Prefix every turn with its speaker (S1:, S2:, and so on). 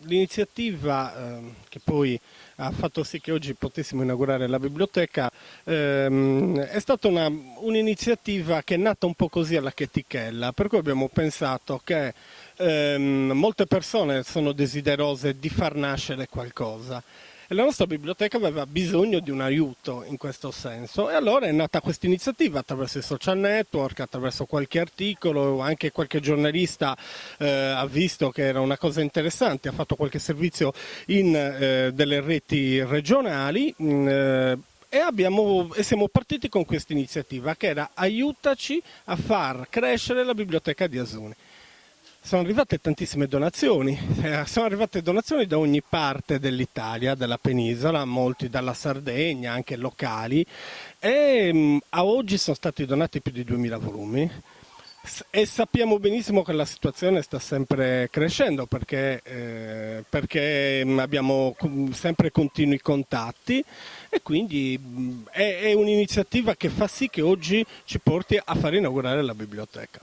S1: l'iniziativa che poi ha fatto sì che oggi potessimo inaugurare la biblioteca è stata un'iniziativa che è nata un po' così alla chetichella, per cui abbiamo pensato che molte persone sono desiderose di far nascere qualcosa. E la nostra biblioteca aveva bisogno di un aiuto in questo senso e allora è nata questa iniziativa attraverso i social network, attraverso qualche articolo, anche qualche giornalista ha visto che era una cosa interessante, ha fatto qualche servizio in delle reti regionali. E siamo partiti con questa iniziativa che era aiutaci a far crescere la biblioteca di Asuni. Sono arrivate tantissime donazioni, sono arrivate donazioni da ogni parte dell'Italia, della penisola, molti dalla Sardegna, anche locali, e a oggi sono stati donati più di 2000 volumi. E sappiamo benissimo che la situazione sta sempre crescendo perché abbiamo sempre continui contatti e quindi è un'iniziativa che fa sì che oggi ci porti a far inaugurare la biblioteca.